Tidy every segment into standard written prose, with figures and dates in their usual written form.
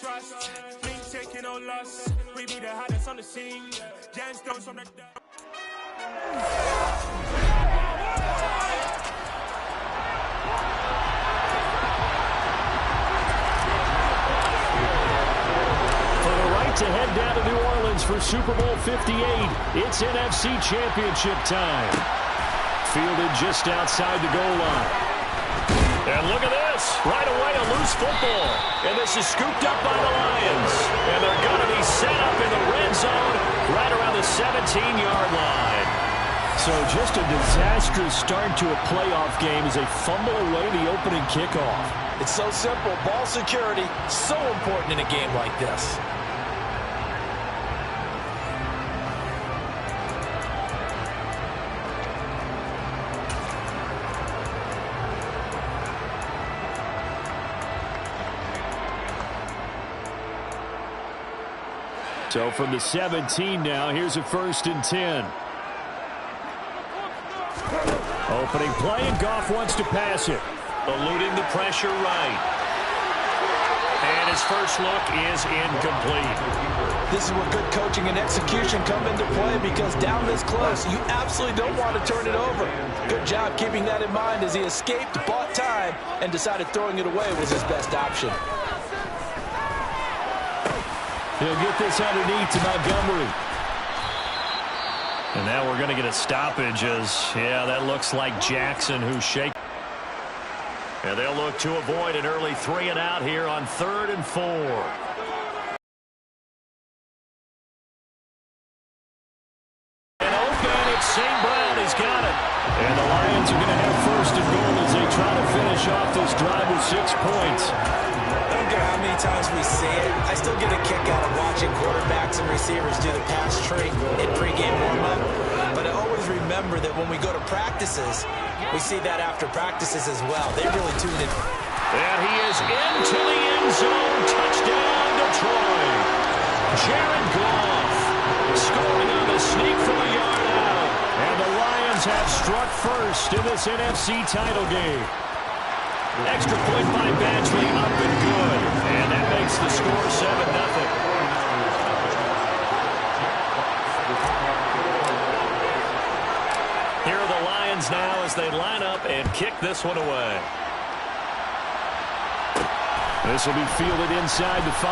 Trust, ain't taking no loss. We be the hottest on the scene. Gemstones from the. For the right to head down to New Orleans for Super Bowl 58, it's NFC Championship time. Fielded just outside the goal line. And look at this. Right away, a loose football. And this is scooped up by the Lions. And they're going to be set up in the red zone right around the 17-yard line. So just a disastrous start to a playoff game as they fumble away the opening kickoff. It's so simple. Ball security, so important in a game like this. So from the 17 now, here's a 1st and 10. Opening play, and Goff wants to pass it. Eluding the pressure right. And his first look is incomplete. This is where good coaching and execution come into play, because down this close, you absolutely don't want to turn it over. Good job keeping that in mind as he escaped, bought time, and decided throwing it away was his best option. He'll get this underneath to Montgomery. And now we're going to get a stoppage as, yeah, that looks like Jackson who's shaking. And they'll look to avoid an early 3 and out here on 3rd and 4. And open, it's St. Brown. He's got it. And the Lions are going to have 1st and goal as they try to finish off this drive with 6 points. I don't care how many times we say it, I still get a kick out of watching quarterbacks and receivers do the pass tree in pregame warm-up. But I always remember that when we go to practices, we see that after practices as well. They really tune in. And he is into the end zone. Touchdown, Detroit. Jared Goff scoring on the sneak from a yard out. And the Lions have struck first in this NFC title game. Extra point by Badgley, up and good. And that makes the score 7-0. Here are the Lions now as they line up and kick this one away. This will be fielded inside the 5.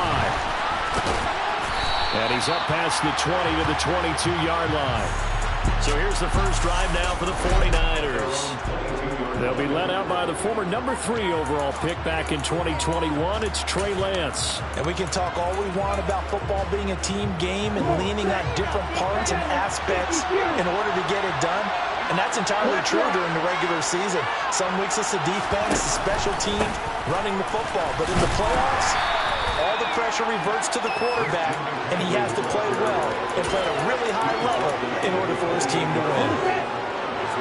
And he's up past the 20 to the 22-yard line. So here's the first drive now for the 49ers. They'll be led out by the former number 3 overall pick back in 2021. It's Trey Lance. And we can talk all we want about football being a team game and leaning on different parts and aspects in order to get it done. And that's entirely true during the regular season. Some weeks it's the defense, the special teams, running the football. But in the playoffs, all the pressure reverts to the quarterback, and he has to play well and play at a really high level in order for his team to win.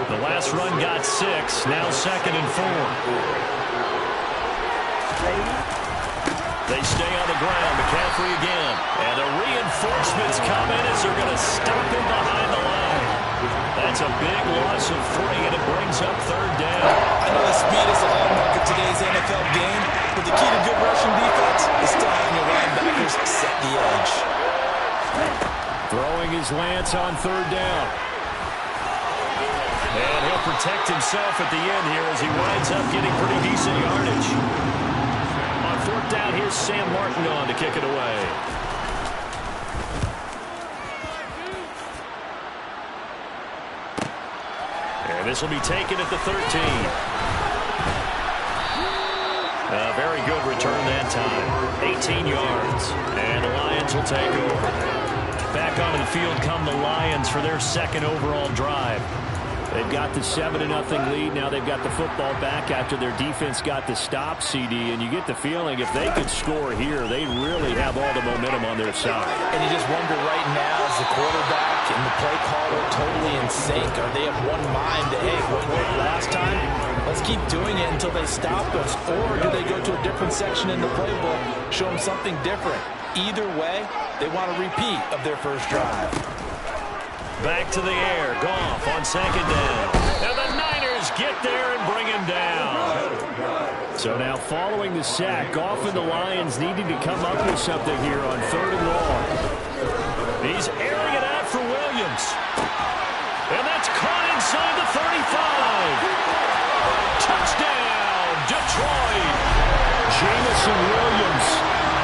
The last run got 6, now 2nd and 4. They stay on the ground, McCaffrey again. And the reinforcements come in as they're going to stop him behind the line. That's a big loss of 3, and it brings up 3rd down. I know that speed is a hallmark of today's NFL game, but the key to good rushing defense is still having your linebackers set the edge. Throwing his Lance on 3rd down. And he'll protect himself at the end here as he winds up getting pretty decent yardage. On 4th down, here's Sam Martin on to kick it away. And this will be taken at the 13. A very good return that time. 18 yards. And the Lions will take over. Back onto the field come the Lions for their 2nd overall drive. They've got the 7-0 lead. Now they've got the football back after their defense got the stop, CD. And you get the feeling if they could score here, they really have all the momentum on their side. And you just wonder right now as the quarterback Can the play caller totally in sync? Are they of one mind that, hey, what worked last time? Let's keep doing it until they stop us. Or do they go to a different section in the playbook, show them something different? Either way, they want a repeat of their first drive. Back to the air. Goff on second down. And the Niners get there and bring him down. So now following the sack, Goff and the Lions needing to come up with something here on 3rd and long. He's airing it out for Williams. And that's caught inside the 35. Touchdown, Detroit. Jameson Williams,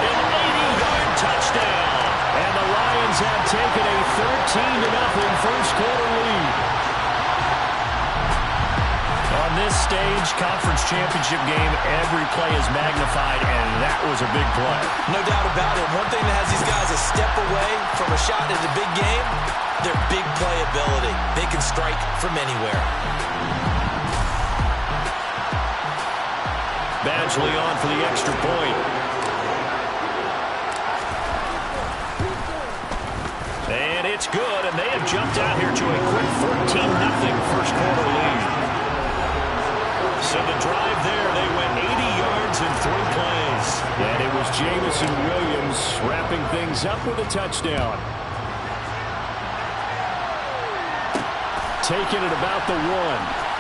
an 80-yard touchdown. And the Lions have taken a 13-0 first quarter lead. On this stage, conference championship game, every play is magnified, and that was a big play. No doubt about it. One thing that has these guys a step away from a shot at a big game, their big play ability. They can strike from anywhere. Badgley on for the extra point. And it's good, and they have jumped out here to a quick 14-0 first quarter lead. So the drive there, they went 80 yards in 3 plays. And it was Jameson Williams wrapping things up with a touchdown. Taking it about the 1.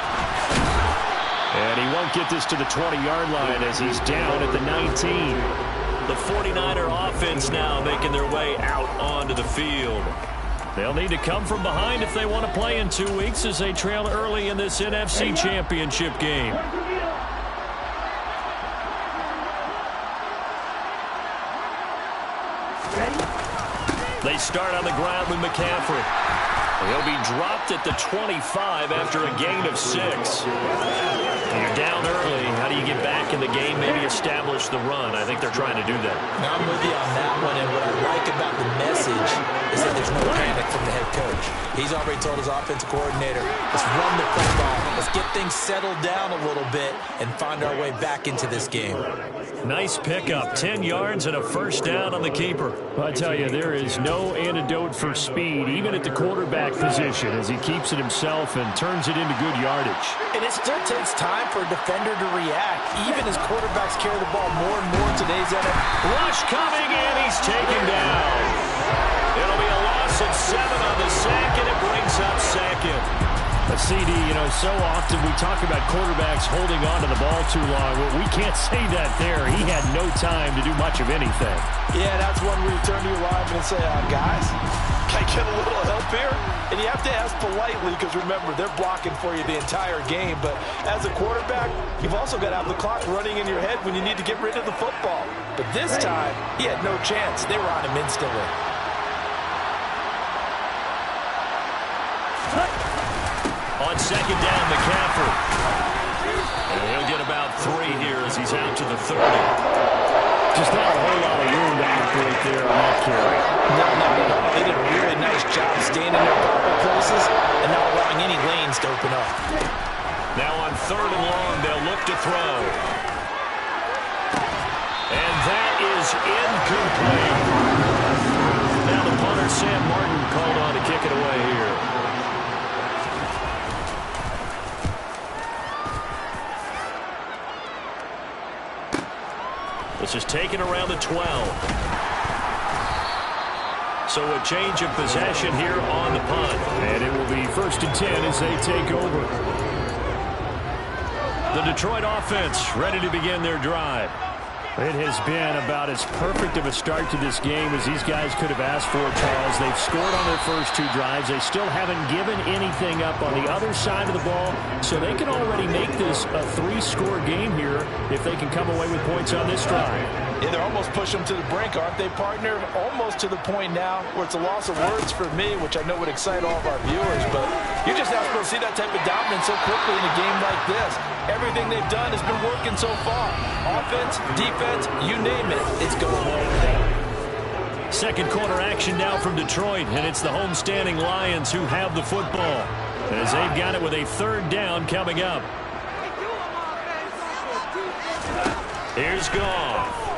And he won't get this to the 20-yard line as he's down at the 19. The 49er offense now making their way out onto the field. They'll need to come from behind if they want to play in 2 weeks as they trail early in this NFC Championship game. They start on the ground with McCaffrey. He'll be dropped at the 25 after a gain of 6. You're down early. How do you get back in the game, maybe establish the run? I think they're trying to do that. Now I'm with you on that one, and what I like about the message is that there's no panic from the head coach. He's already told his offensive coordinator, let's run the football. Let's get things settled down a little bit and find our way back into this game. Nice pickup, 10 yards and a first down on the keeper. I tell you, there is no antidote for speed, even at the quarterback position, as he keeps it himself and turns it into good yardage. And it still takes time for a defender to react, even as quarterbacks carry the ball more and more in today's NFL. Rush coming, and he's taken down. It'll be a loss of 7 on the sack, and it brings up second. A CD, you know, so often we talk about quarterbacks holding on to the ball too long. Well, we can't say that there. He had no time to do much of anything. Yeah, that's one where you turn to your lineman and say, guys, can I get a little help here? And you have to ask politely because, remember, they're blocking for you the entire game. But as a quarterback, you've also got to have the clock running in your head when you need to get rid of the football. But this time, he had no chance. They were on him instantly. On second down, McCaffrey. And he'll get about 3 here as he's out to the 30. Just not a whole lot of room to operate there on that carry. No. They did a really nice job staying in their proper places and not allowing any lanes to open up. Now on 3rd and long, they'll look to throw. And that is incomplete. Now the punter, Sam Martin, called on to kick it away here. This is taken around the 12. So a change of possession here on the punt. And it will be 1st and 10 as they take over. The Detroit offense ready to begin their drive. It has been about as perfect of a start to this game as these guys could have asked for, Charles. They've scored on their first 2 drives. They still haven't given anything up on the other side of the ball, so they can already make this a 3-score game here if they can come away with points on this drive. Yeah, they're almost pushing them to the brink, aren't they, partner? Almost to the point now where it's a loss of words for me, which I know would excite all of our viewers, but you're just not supposed to see that type of dominance so quickly in a game like this. Everything they've done has been working so far. Offense, defense, you name it, it's going well with them. Second quarter action now from Detroit, and it's the homestanding Lions who have the football, as they've got it with a 3rd down coming up. Here's Goff.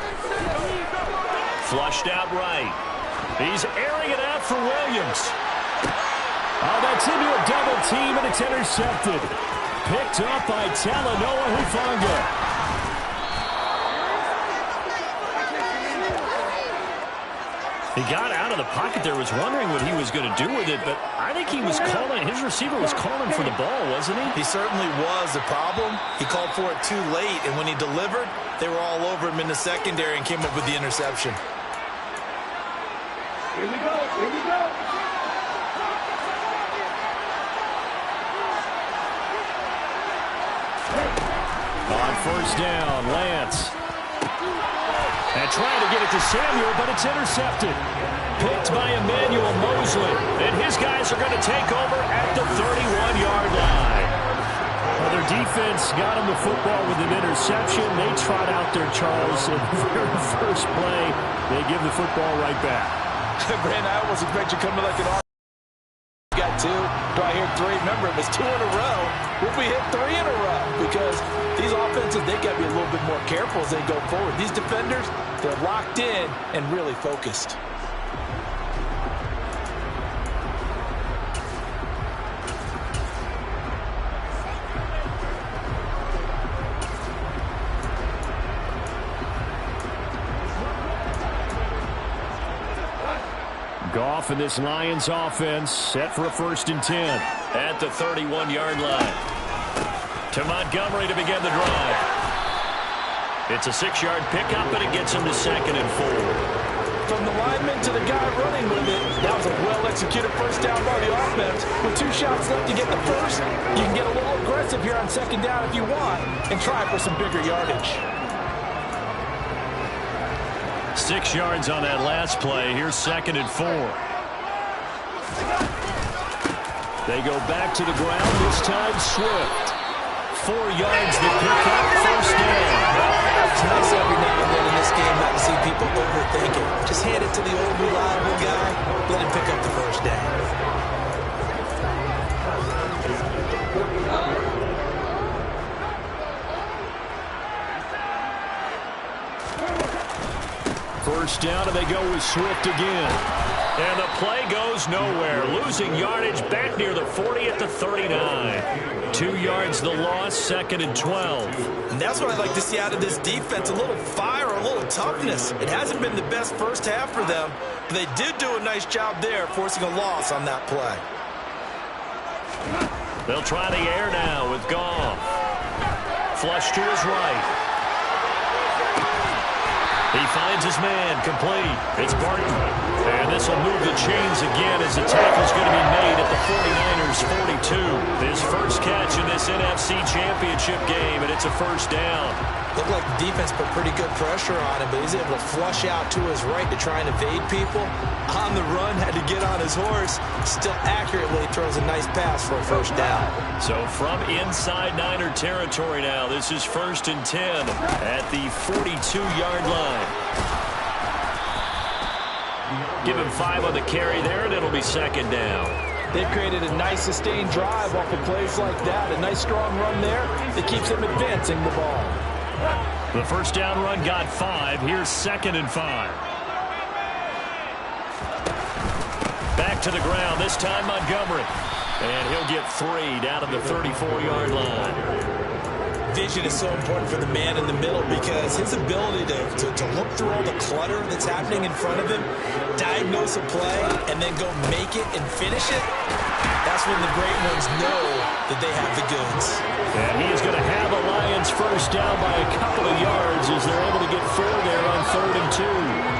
Flushed out right. He's airing it out for Williams. Oh, that's into a double team, and it's intercepted. Picked up by Talanoa Hufanga. He got out of the pocket there, was wondering what he was going to do with it, but I think he was calling, his receiver was calling for the ball, wasn't he? He certainly was. The problem, he called for it too late, and when he delivered, they were all over him in the secondary and came up with the interception. Here we go, here we go. On first down, Lance. And trying to get it to Samuel, but it's intercepted. Picked by Emmanuel Mosley. And his guys are going to take over at the 31-yard line. Well, their defense got him the football with an interception. They trot out there, Charles, in the very first play. They give the football right back. Brandon, I almost expect you coming like an got two. Do I hear three? Remember, it was two in a row. If we hit three in a row, because these offenses, they got to be a little bit more careful as they go forward. These defenders, they're locked in and really focused. Goff and this Lions offense set for a 1st and 10 at the 31-yard line. To Montgomery to begin the drive. It's a 6-yard pickup, and it gets him to 2nd and 4. From the lineman to the guy running with it, that was a well-executed first down by the offense. With 2 shots left to get the first, you can get a little aggressive here on 2nd down if you want and try for some bigger yardage. 6 yards on that last play. Here's 2nd and 4. They go back to the ground. This time Swift. 4 yards to pick up. First down. It's nice every now and then in this game not to see people overthink it. Just hand it to the old reliable guy. Let him pick up the first down. First down, and they go with Swift again. And the play goes nowhere. Losing yardage back near the 40 at the 39. 2 yards the loss, 2nd and 12. And that's what I'd like to see out of this defense. A little fire, a little toughness. It hasn't been the best first half for them, but they did do a nice job there, forcing a loss on that play. They'll try the air now with Goff. Flush to his right. He finds his man, complete. It's Barton. And this will move the chains again as the tackle's going to be made at the 49ers' 42. His first catch in this NFC Championship game, and it's a first down. Looked like the defense put pretty good pressure on him, but he's able to flush out to his right to try and evade people. On the run, had to get on his horse. Still accurately throws a nice pass for a first down. So from inside Niner territory now, this is 1st and 10 at the 42-yard line. Give him 5 on the carry there, and it'll be 2nd down. They've created a nice sustained drive off of plays like that. A nice strong run there that keeps them advancing the ball. The first down run got 5. Here's 2nd and 5. Back to the ground, this time Montgomery. And he'll get 3 down at the 34-yard line. Vision is so important for the man in the middle because his ability to look through all the clutter that's happening in front of him, diagnose a play, and then go make it and finish it, that's when the great ones know that they have the goods. And he is going to have a Lions first down by a couple of yards as they're able to get 4 there on 3rd and 2.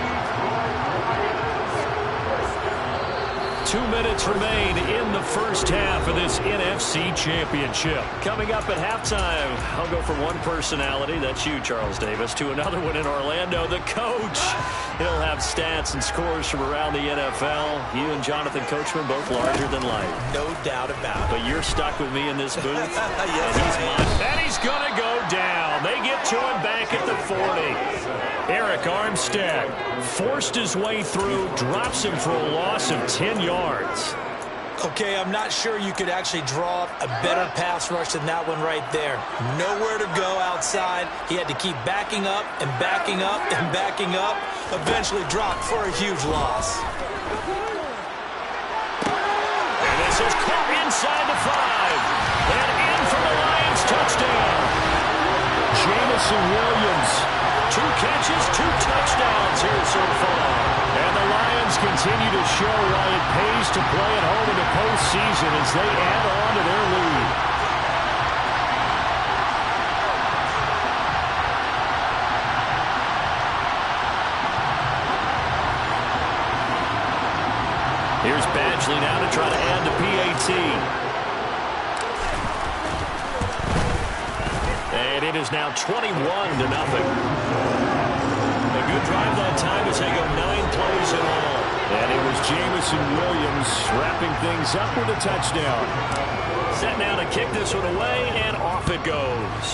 2 minutes remain in the first half of this NFC Championship. Coming up at halftime, I'll go from one personality, that's you, Charles Davis, to another one in Orlando, the coach. He'll have stats and scores from around the NFL. You and Jonathan Coachman, both larger than life. No doubt about it. But you're stuck with me in this booth. Yes, and he's going to go down. They get to him back at the 40. Eric Armstead forced his way through, drops him for a loss of 10 yards. Okay, I'm not sure you could actually draw up a better pass rush than that one right there. Nowhere to go outside. He had to keep backing up and backing up and backing up. Eventually dropped for a huge loss. And This is caught inside the 5. And in for the Lions touchdown. Jameson Williams. 2 catches, 2 touchdowns here so far. And the Lions continue to show why it pays to play at home in the postseason as they add on to their lead. Here's Badgley now to try to add the PAT. And it is now 21-0. A good drive that time as they go 9 plays in all. And it was Jameson Williams wrapping things up with a touchdown. Set now to kick this one away, and off it goes.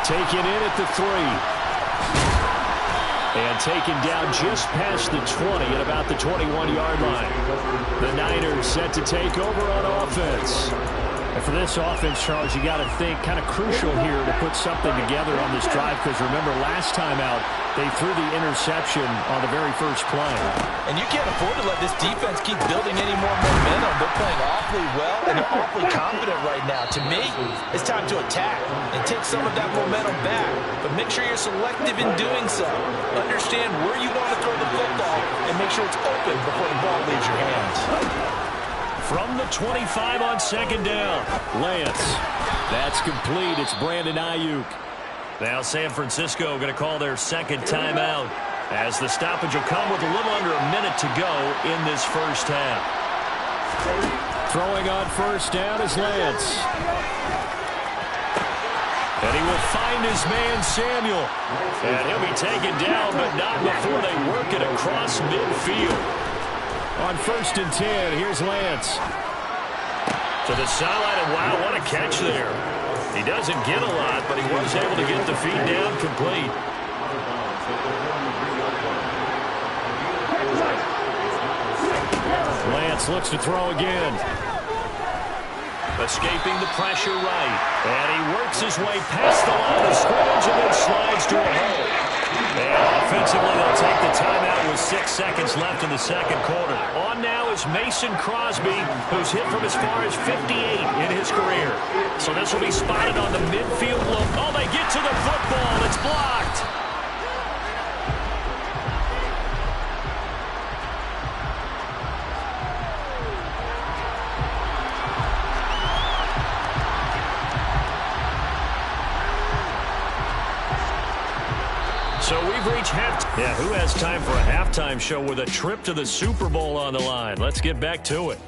Taken in at the 3. And taken down just past the 20 at about the 21-yard line. The Niners set to take over on offense. And for this offense, Charles, you got to think kind of crucial here to put something together on this drive, because remember last time out they threw the interception on the very first play. And you can't afford to let this defense keep building any more momentum. They're playing awfully well and they're awfully confident right now. To me, it's time to attack and take some of that momentum back. But make sure you're selective in doing so. Understand where you want to throw the football and make sure it's open before the ball leaves your hands. From the 25 on second down, Lance. That's complete. It's Brandon Ayuk. Now San Francisco going to call their second timeout as the stoppage will come with a little under a minute to go in this first half. Throwing on first down is Lance. And he will find his man Samuel. And he'll be taken down, but not before they work it across midfield. On 1st and 10, here's Lance. To the sideline, and wow, what a catch there. He doesn't get a lot, but he was able to get the feed down complete. Lance looks to throw again. Escaping the pressure right. And he works his way past the line of scrimmage and then slides to a hole. And offensively, they'll take the timeout with 6 seconds left in the second quarter. On now is Mason Crosby, who's hit from as far as 58 in his career. So this will be spotted on the midfield look. Oh, they get to the football. It's blocked. So we've reached halftime. Yeah, who has time for a halftime show with a trip to the Super Bowl on the line? Let's get back to it.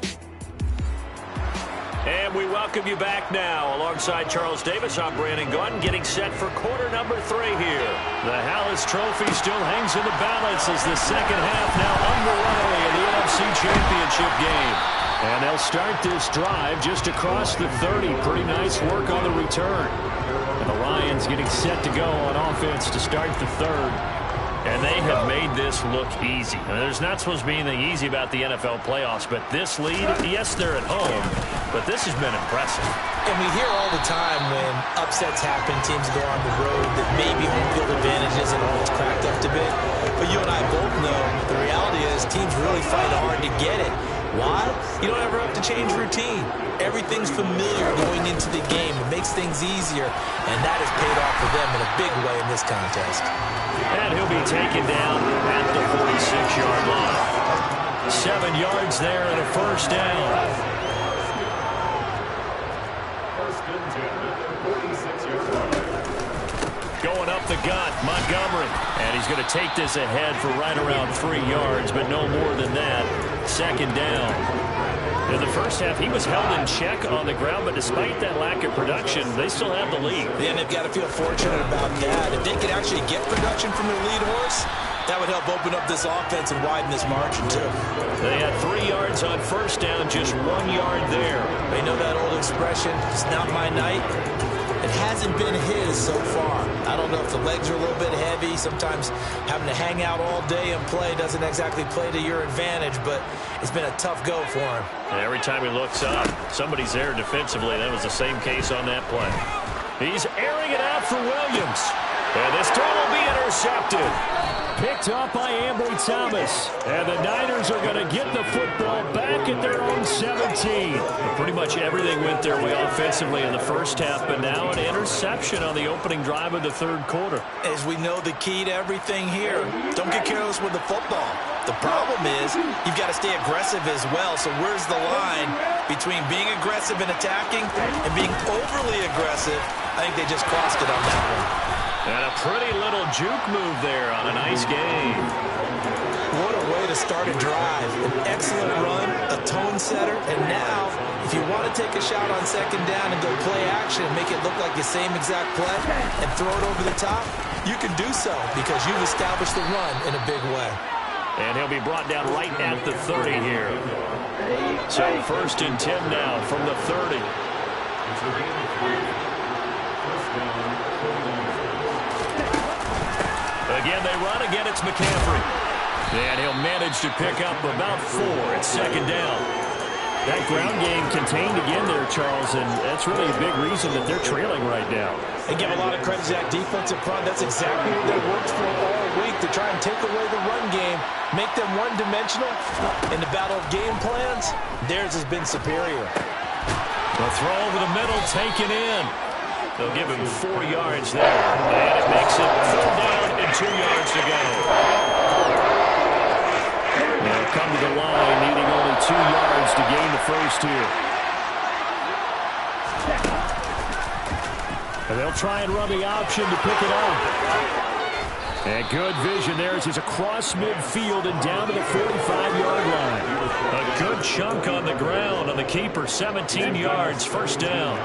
And we welcome you back now. Alongside Charles Davis, I'm Brandon Gaudin, getting set for quarter number 3 here. The Hallis Trophy still hangs in the balance as the second half now underway in the NFC Championship game. And they'll start this drive just across the 30. Pretty nice work on the return. And the Lions getting set to go on offense to start the third. And they have made this look easy. There's not supposed to be anything easy about the NFL playoffs, but this lead, yes, they're at home, but this has been impressive. And we hear all the time when upsets happen, teams go on the road, that maybe home field advantage isn't all it's cracked up to be. But you and I both know the reality is teams really fight hard to get it. Why? You don't ever have to change routine. Everything's familiar going into the game. It makes things easier, and that has paid off for them in a big way in this contest. And he'll be taken down at the 46-yard line. 7 yards there and a first down. Going up the gut, Montgomery. And he's going to take this ahead for right around 3 yards, but no more than that. Second down. In the first half, he was held in check on the ground, but despite that lack of production, they still have the lead. Yeah, and they've got to feel fortunate about that. If they could actually get production from their lead horse, that would help open up this offense and widen this margin, too. They had 3 yards on first down, just 1 yard there. They know that old expression, it's not my night. It hasn't been his so far. I don't know if the legs are a little bit heavy. Sometimes having to hang out all day and play doesn't exactly play to your advantage, but it's been a tough go for him. And every time he looks up, somebody's there defensively. That was the same case on that play. He's airing it out for Williams. And this throw will be intercepted. Picked up by Ambry Thomas. And the Niners Eagles are going to get the football back at their own 17. Pretty much everything went their way offensively in the first half, but now an interception on the opening drive of the third quarter. As we know, the key to everything here, don't get careless with the football. The problem is you've got to stay aggressive as well. So where's the line between being aggressive and attacking and being overly aggressive? I think they just crossed it on that one. And a pretty little juke move there on a nice game. What a way to start a drive. An excellent run, a tone setter, and now if you want to take a shot on second down and go play action and make it look like the same exact play and throw it over the top, you can do so because you've established the run in a big way. And he'll be brought down right at the 30 here. So 1st and 10 now from the 30. Again, they run. Again, it's McCaffrey. And he'll manage to pick up about 4 at second down. That ground game contained again there, Charles, and that's really a big reason that they're trailing right now. They give a lot of credit to that defensive front. That's exactly what they worked for all week, to try and take away the run game, make them one-dimensional. In the battle of game plans, theirs has been superior. The throw over the middle, taken in. They'll give him 4 yards there, and it makes it 4th down and 2 yards to go. They'll come to the line, needing only 2 yards to gain the first here. And they'll try and run the option to pick it up. And good vision there as he's across midfield and down to the 45-yard line. A good chunk on the ground on the keeper, 17 yards, 1st down.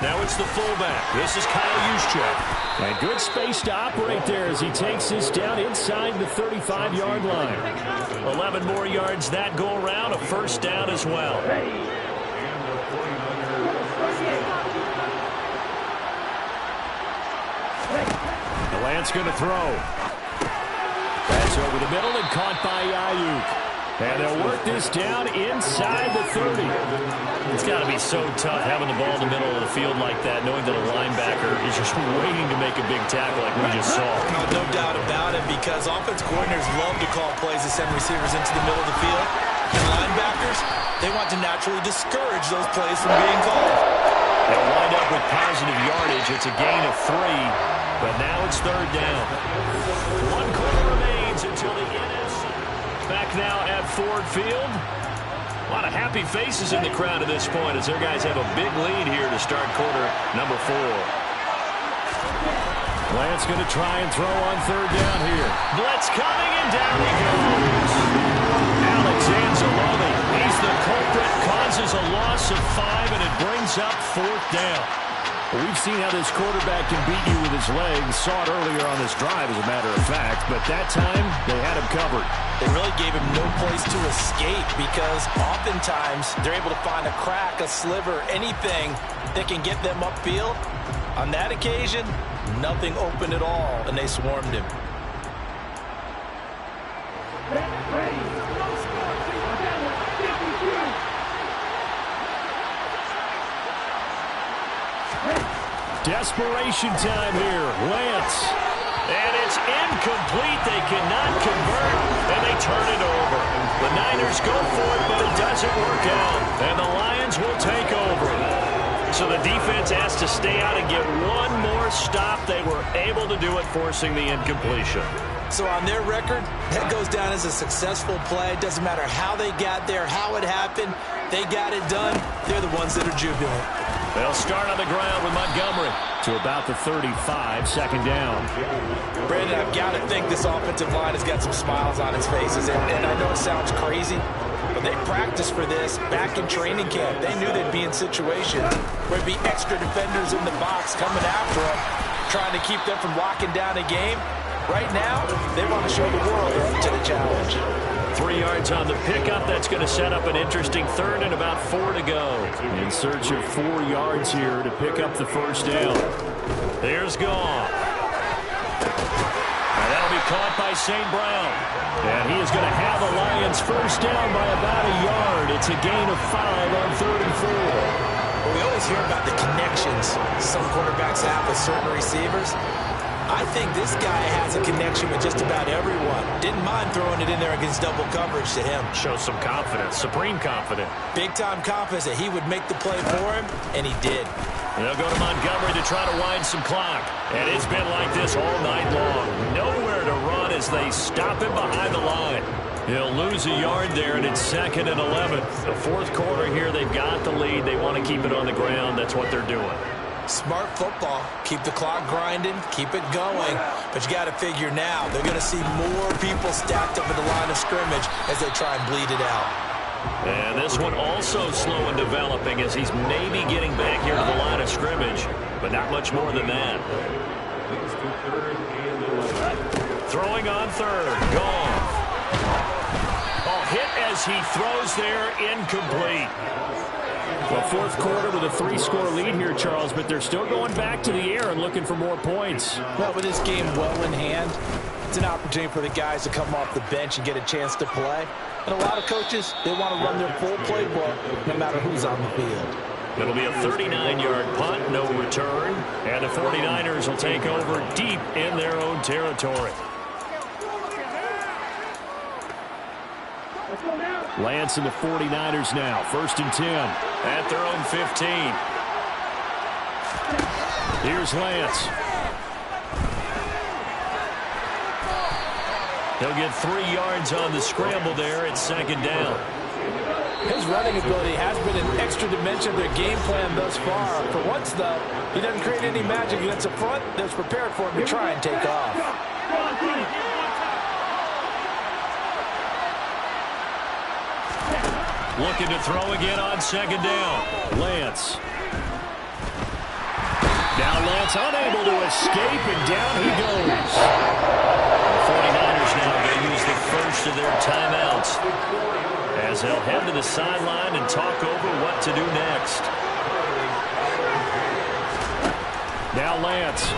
Now it's the fullback. This is Kyle Juszczyk. And good space to operate there as he takes this down inside the 35-yard line. 11 more yards that go around, a 1st down as well. The Lance going to throw. That's over the middle and caught by Ayuk. And they'll work this down inside the 30. It's got to be so tough having the ball in the middle of the field like that, knowing that a linebacker is just waiting to make a big tackle like we just saw. No doubt about it, because offense coordinators love to call plays to send receivers into the middle of the field. And linebackers, they want to naturally discourage those plays from being called. They'll wind up with positive yardage. It's a gain of 3, but now it's 3rd down. 1 quarter remains until the NFC. Back now at Ford Field. A lot of happy faces in the crowd at this point as their guys have a big lead here to start quarter number 4. Lance going to try and throw on 3rd down here. Blitz coming, and down he goes. Alex Anzalone, he's the culprit, causes a loss of 5, and it brings up 4th down. Well, we've seen how this quarterback can beat you with his legs. Saw it earlier on this drive, as a matter of fact. But that time, they had him covered. They really gave him no place to escape because oftentimes they're able to find a crack, a sliver, anything that can get them upfield. On that occasion, nothing open at all, and they swarmed him. Desperation time here. Lance. And it's incomplete. They cannot convert, and they turn it over. The Niners go for it, but it doesn't work out. And the Lions will take over. So the defense has to stay out and get one more stop. They were able to do it, forcing the incompletion. So on their record, that goes down as a successful play. It doesn't matter how they got there, how it happened. They got it done. They're the ones that are jubilant. They'll start on the ground with Montgomery to about the 35, 2nd down. Brandon, I've got to think this offensive line has got some smiles on its faces. And I know it sounds crazy, but they practiced for this back in training camp. They knew they'd be in situations where there'd be extra defenders in the box coming after them, trying to keep them from locking down a game. Right now, they want to show the world they're up to the challenge. 3 yards on the pickup. That's going to set up an interesting 3rd and about 4 to go. In search of 4 yards here to pick up the 1st down. There's Goff. And that'll be caught by St. Brown. And he is going to have the Lions 1st down by about a yard. It's a gain of 5 on 3rd and 4. Well, we always hear about the connections some quarterbacks have with certain receivers. I think this guy has a connection with just about everyone. Didn't mind throwing it in there against double coverage to him. Shows some confidence, supreme confidence. Big-time confidence that he would make the play for him, and he did. They'll go to Montgomery to try to wind some clock. And it's been like this all night long. Nowhere to run as they stop him behind the line. He'll lose a yard there, and it's 2nd and 11. The fourth quarter here, they've got the lead. They want to keep it on the ground. That's what they're doing. Smart football. Keep the clock grinding, keep it going. But you got to figure now, they're going to see more people stacked up at the line of scrimmage as they try and bleed it out. And this one also slow in developing as he's maybe getting back here to the line of scrimmage, but not much more than that. Throwing on third. Gone. Oh, hit as he throws there, incomplete. Well, fourth quarter with a 3-score lead here, Charles, but they're still going back to the air and looking for more points. Well, with this game well in hand, it's an opportunity for the guys to come off the bench and get a chance to play. And a lot of coaches, they want to run their full playbook no matter who's on the field. It'll be a 39-yard punt, no return, and the 49ers will take over deep in their own territory. Lance and the 49ers now, 1st and 10. At their own 15. Here's Lance. He'll get 3 yards on the scramble there. It's 2nd down. His running ability has been an extra dimension of their game plan thus far. For once, though, he doesn't create any magic against the front that's prepared for him to try and take off. Looking to throw again on 2nd down. Lance. Now Lance unable to escape, and down he goes. The 49ers now going to use the first of their timeouts as they'll head to the sideline and talk over what to do next. Now Lance.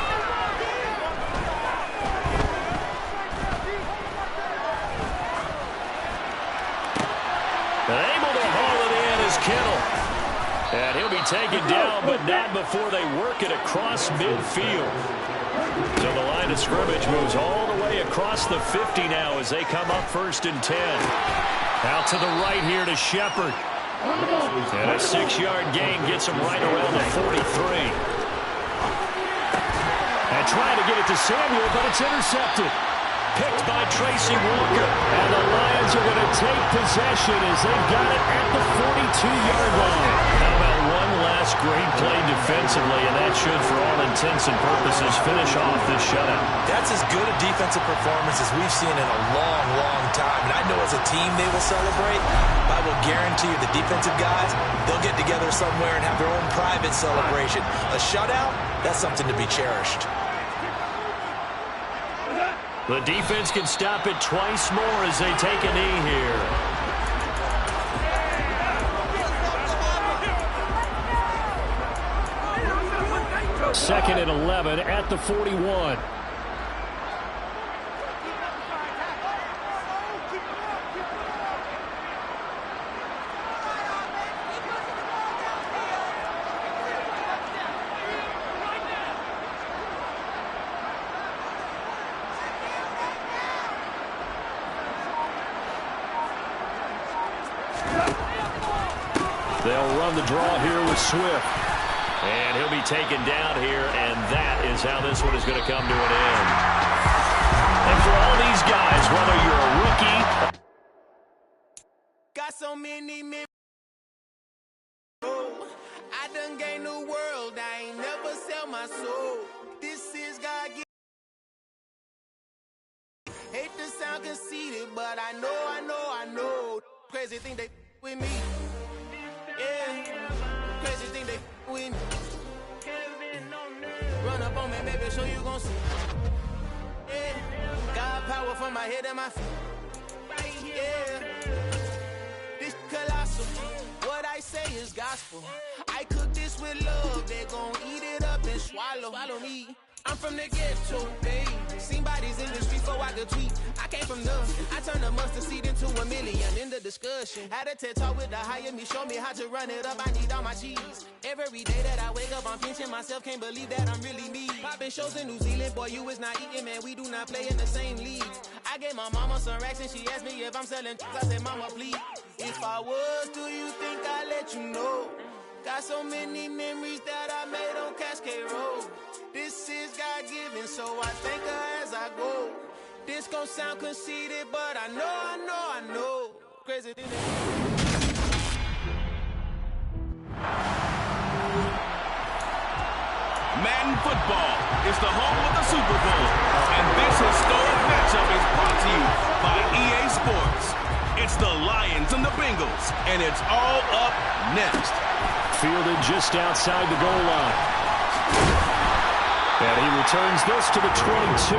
And able to haul it in is Kittle. And he'll be taken down, but not before they work it across midfield. So the line of scrimmage moves all the way across the 50 now as they come up 1st and 10. Out to the right here to Shepard. And a 6-yard gain gets him right around the 43. And trying to get it to Samuel, but it's intercepted. Picked by Tracy Walker. And the Lions are going to take possession as they've got it at the 42-yard line. How about one last great play defensively, and that should, for all intents and purposes, finish off this shutout. That's as good a defensive performance as we've seen in a long, long time. And I know as a team they will celebrate. I will guarantee you the defensive guys, they'll get together somewhere and have their own private celebration. A shutout, that's something to be cherished. The defense can stop it twice more as they take a knee here. Second and 11 at the 41. They'll run the draw here with Swift. And he'll be taken down here, and that is how this one is going to come to an end. And for all these guys, whether you're a rookie... Got so many men. I done gained the world. I ain't never sell my soul. This is God given. Hate to sound conceited, but I know. Crazy thing they with me. Yeah. Crazy thing they with me. Run up on me, baby, show you gon' see. Yeah. God power from my head and my feet. Yeah. This colossal. What I say is gospel. I cook this with love. They gon' eat it up and swallow me. I'm from the ghetto, babe. Seen bodies in the streets so I could tweet. I can't from nothing. I turned a mustard seed into $1 million in the discussion. Had a TED talk with the higher me, show me how to run it up. I need all my cheese. Every day that I wake up, I'm pinching myself. Can't believe that I'm really me. Popping shows in New Zealand, boy, you is not eating, man. We do not play in the same league. I gave my mama some racks and she asked me if I'm selling. I said, mama, please. If I was, do you think I'd let you know? Got so many memories that I made on Cascade Road. This is God-given, so I thank her as I go. This gon' sound conceited, but I know. Crazy than it. Madden Football is the home of the Super Bowl, and this historic matchup is brought to you by EA Sports. It's the Lions and the Bengals, and it's all up next. Fielded just outside the goal line. And he returns this to the 22.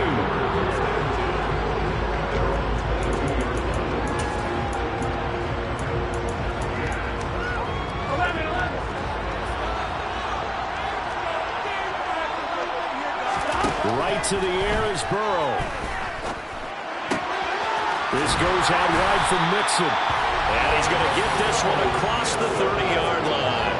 Right to the air is Burrow. This goes out wide from Mixon. And he's going to get this one across the 30-yard line.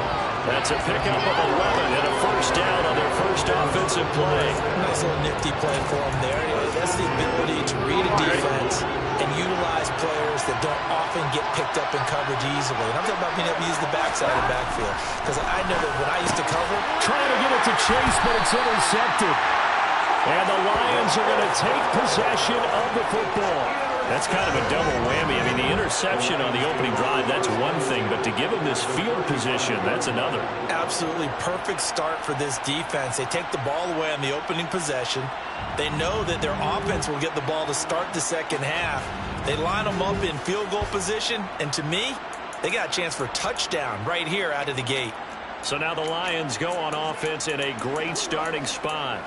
That's a pickup of 11 and a first down on their first offensive play. Nice little nifty play for him there. That's the ability to read a defense and utilize players that don't often get picked up in coverage easily. And I'm talking about being able to use the backside of the backfield. Because I know that when I used to cover, trying to get it to Chase, but it's intercepted. And the Lions are going to take possession of the football. That's kind of a double whammy. I mean, the interception on the opening drive, that's one thing. But to give him this field position, that's another. Absolutely perfect start for this defense. They take the ball away on the opening possession. They know that their offense will get the ball to start the second half. They line them up in field goal position. And to me, they got a chance for a touchdown right here out of the gate. So now the Lions go on offense in a great starting spot.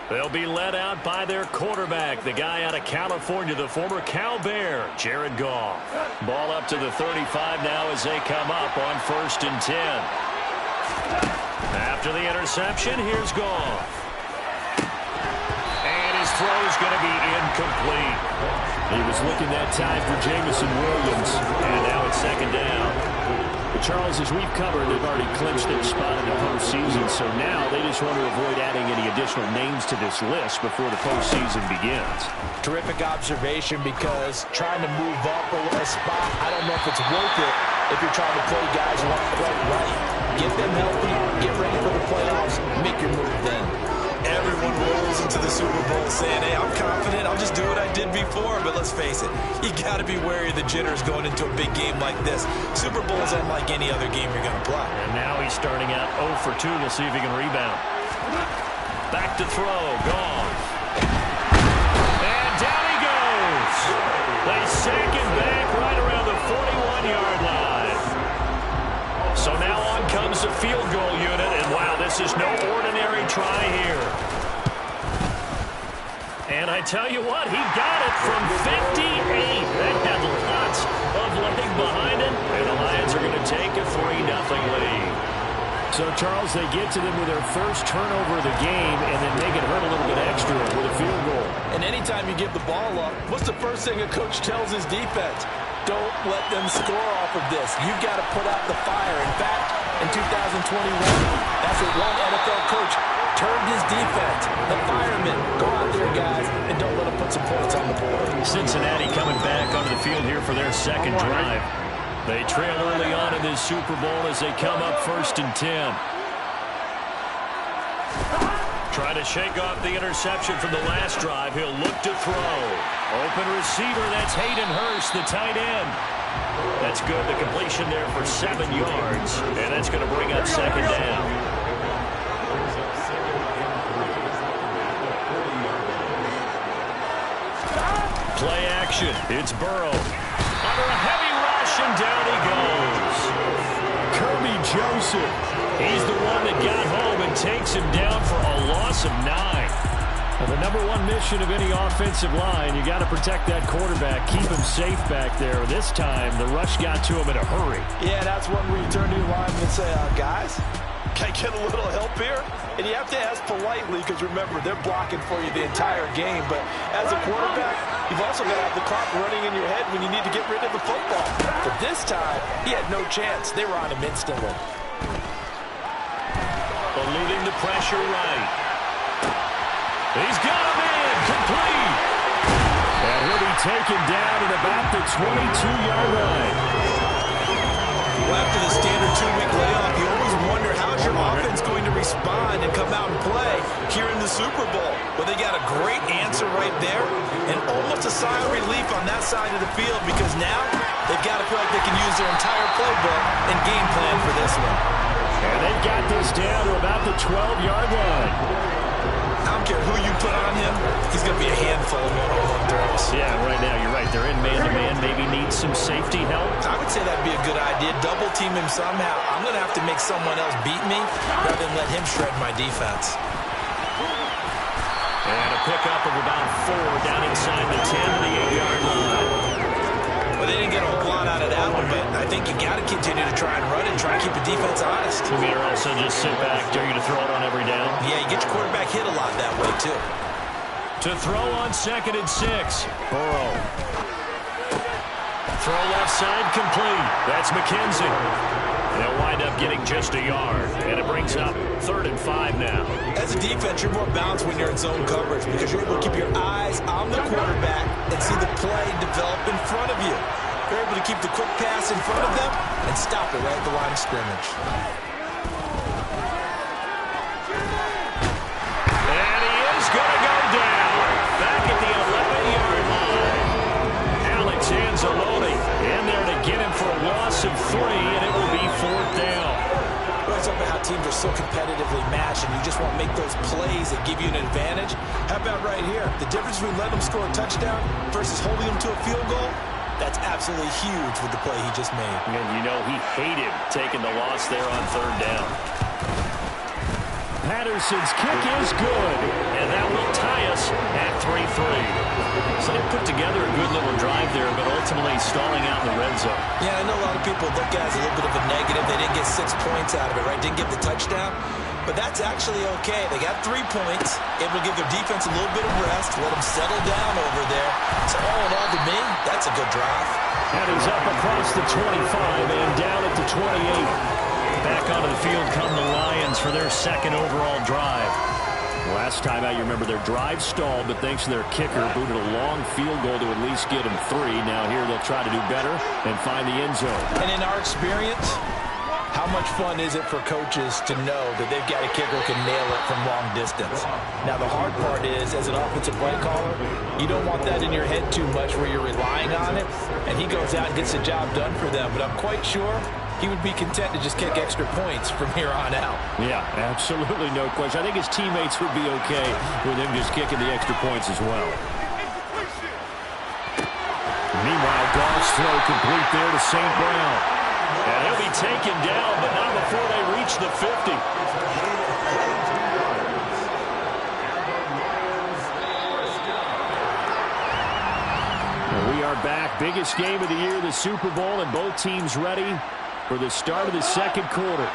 They'll be led out by their quarterback, the guy out of California, the former Cal Bear, Jared Goff. Ball up to the 35 now as they come up on 1st and 10. After the interception, here's Goff. And his throw's going to be incomplete. He was looking that time for Jameson Williams, and now it's 2nd down. But Charles, as we've covered, they've already clinched their spot in the postseason, so now they just want to avoid adding any additional names to this list before the postseason begins. Terrific observation, because trying to move up a spot, I don't know if it's worth it if you're trying to play guys who aren't quite right. Get them healthy, get ready for the playoffs, make your move then. Everyone rolls into the Super Bowl saying, hey, I'm confident, I'll just do what I did before. But let's face it, you got to be wary of the jitters going into a big game like this. Super Bowl is unlike any other game you're going to play. And now he's starting out 0 for 2. We'll see if he can rebound. Back to throw, gone. And down he goes. They sack him back right around the 41-yard line. So now on comes the field goal unit, and wow, this is no ordinary try here. And I tell you what, he got it from 58. They had lots of leg behind it, and the Lions are going to take a 3-0 lead. So, Charles, they get to them with their first turnover of the game and then make it hurt a little bit extra with a field goal. And anytime you give the ball up, what's the first thing a coach tells his defense? Don't let them score off of this. You've got to put out the fire. In fact, in 2021, that's what one NFL coach termed his defense. The firemen. Go out there, guys, and don't let them put some points on the board. Cincinnati coming back onto the field here for their second drive. They trail early on in this Super Bowl as they come up 1st and 10. Try to shake off the interception from the last drive. He'll look to throw. Open receiver, that's Hayden Hurst, the tight end. That's good. The completion there for 7 yards. And that's going to bring up 2nd down. Play action. It's Burrow. Under a heavy rush, and down he goes. Kirby Joseph. He's the one that got home and takes him down for a loss of 9. Now, the #1 mission of any offensive line, you got to protect that quarterback, keep him safe back there. This time, the rush got to him in a hurry. Yeah, that's one where you turn to your lineman and say, guys, Can I get a little help here? And you have to ask politely because, remember, they're blocking for you the entire game. But as a quarterback, you've also got to have the clock running in your head when you need to get rid of the football. But this time, he had no chance. They were on him instantly. Eluding the pressure right. He's got him in. Complete. And he'll be taken down at about the 22-yard line. Well, after the standard 2-week layoff, you always wonder how's your offense going to respond and come out and play here in the Super Bowl. Well, they got a great answer right there and almost a sigh of relief on that side of the field because now they've got to feel like they can use their entire playbook and game plan for this one. And they've got this down to about the 12-yard line. I don't care who you put on him, he's going to be a handful of one-on-one throws. Yeah, right now, you're right. They're in man-to-man, maybe needs some safety help. I would say that'd be a good idea. Double team him somehow. I'm going to have to make someone else beat me rather than let him shred my defense. And a pickup of about 4 down inside the 10 to the 8-yard line. Well, they didn't get a whole lot out of that one, but I think you got to continue to try and run and try and keep the defense honest. You mean also just sit back, dare you to throw it on every down? Yeah, you get your quarterback hit a lot that way, too. To throw on 2nd and 6. Burrow. Throw left side complete. That's McKenzie. They'll wind up getting just a yard, and it brings up 3rd and 5 now. As a defense, you're more balanced when you're in zone coverage because you're able to keep your eyes on the quarterback and see the play develop in front of you. You're able to keep the quick pass in front of them and stop it right at the line of scrimmage. And he is going to go down. Back at the 11-yard line. Alex Anzalone in there to get him for a loss of 3, and it will be 4th down. It's up how teams are so competitively matched, and you just want to make those plays that give you an advantage. How about right here? The difference between letting them score a touchdown versus holding them to a field goal, that's absolutely huge with the play he just made. And you know he hated taking the loss there on 3rd down. Patterson's kick is good, and that will tie us at 3-3. So they put together a good little drive there, but ultimately stalling out in the red zone. Yeah, I know a lot of people look at it as a little bit of a negative. They didn't get 6 points out of it, right? Didn't get the touchdown. But that's actually okay. They got 3 points, able to give their defense a little bit of rest, let them settle down over there. So all in all, to me, that's a good drive. And he's up across the 25 and down at the 28. Back onto the field come the Lions for their 2nd overall drive. Last time out, you remember their drive stalled, but thanks to their kicker, booted a long field goal to at least get them 3. Now here they'll try to do better and find the end zone. And in our experience, how much fun is it for coaches to know that they've got a kicker who can nail it from long distance? Now, the hard part is, as an offensive play caller, you don't want that in your head too much where you're relying on it, and he goes out and gets the job done for them. But I'm quite sure he would be content to just kick extra points from here on out. Yeah, absolutely no question. I think his teammates would be okay with him just kicking the extra points as well. Meanwhile, Goff's throw complete there to St. Brown. And he'll be taken down, but not before they reach the 50. We are back. Biggest game of the year, the Super Bowl, and both teams ready for the start of the 2nd quarter.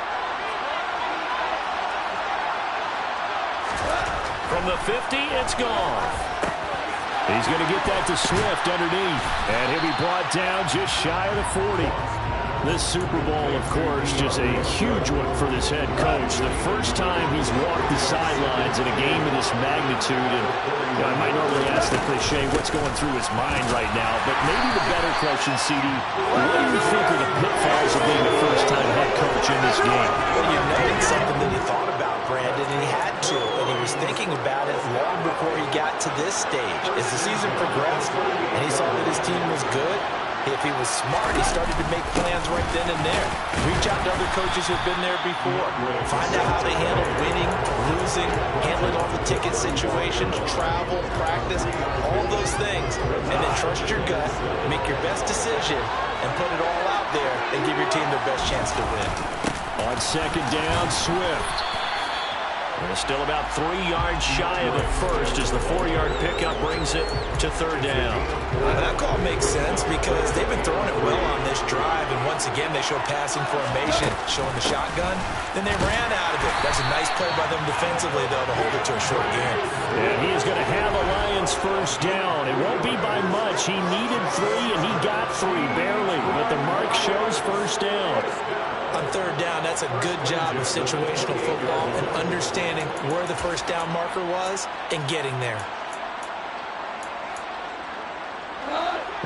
From the 50, it's gone. He's going to get that to Swift underneath, and he'll be brought down just shy of the 40. This Super Bowl, of course, just a huge one for this head coach. The first time he's walked the sidelines in a game of this magnitude. And I might normally ask the cliche, what's going through his mind right now? But maybe the better question, CD, what do you think are the pitfalls of being a first-time head coach in this game? Well, you know it's something that he thought about, Brandon, and he had to. And he was thinking about it long before he got to this stage. As the season progressed and he saw that his team was good, if he was smart, he started to make plans right then and there. Reach out to other coaches who've been there before. Find out how they handle winning, losing, handling all the ticket situations, travel, practice, all those things. And then trust your gut, make your best decision, and put it all out there and give your team their best chance to win. On 2nd down, Swift. Still about 3 yards shy of the first as the 4-yard pickup brings it to third down. That call makes sense because they've been throwing it well on this drive, and once again they show passing formation, showing the shotgun. Then they ran out of it. That's a nice play by them defensively, though, to hold it to a short game. And he is going to have a Lions first down. It won't be by much. He needed 3, and he got 3, barely. But the mark shows first down. On third down, that's a good job of situational football and understanding where the first down marker was and getting there.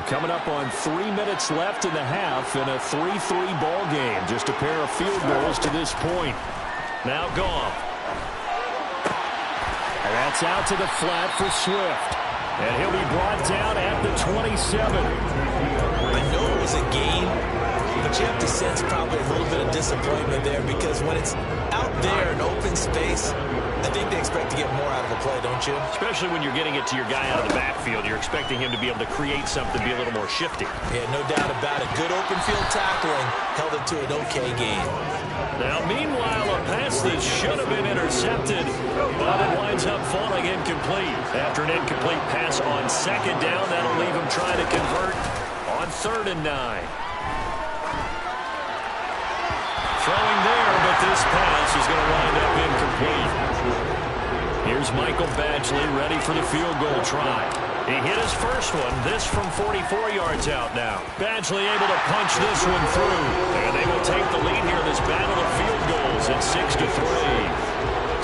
Coming up on 3 minutes left in the half in a 3-3 ball game. Just a pair of field goals to this point. Now Goff. And that's out to the flat for Swift. And he'll be brought down at the 27. I know it was a gain, but you have to sense probably a little bit of disappointment there because when it's out there in open space, I think they expect to get more out of a play, don't you? Especially when you're getting it to your guy out of the backfield. You're expecting him to be able to create something, be a little more shifty. Yeah, no doubt about it. Good open field tackling held it to an okay gain. Now, meanwhile, a pass that should have been intercepted, but it winds up falling incomplete. After an incomplete pass on second down, that'll leave him trying to convert on 3rd and 9. Throwing there, but this pass is going to wind up incomplete. Here's Michael Badgley ready for the field goal try. He hit his first one, this from 44 yards out now. Badgley able to punch this one through, and they will take the lead here in this battle of field goals at 6-3.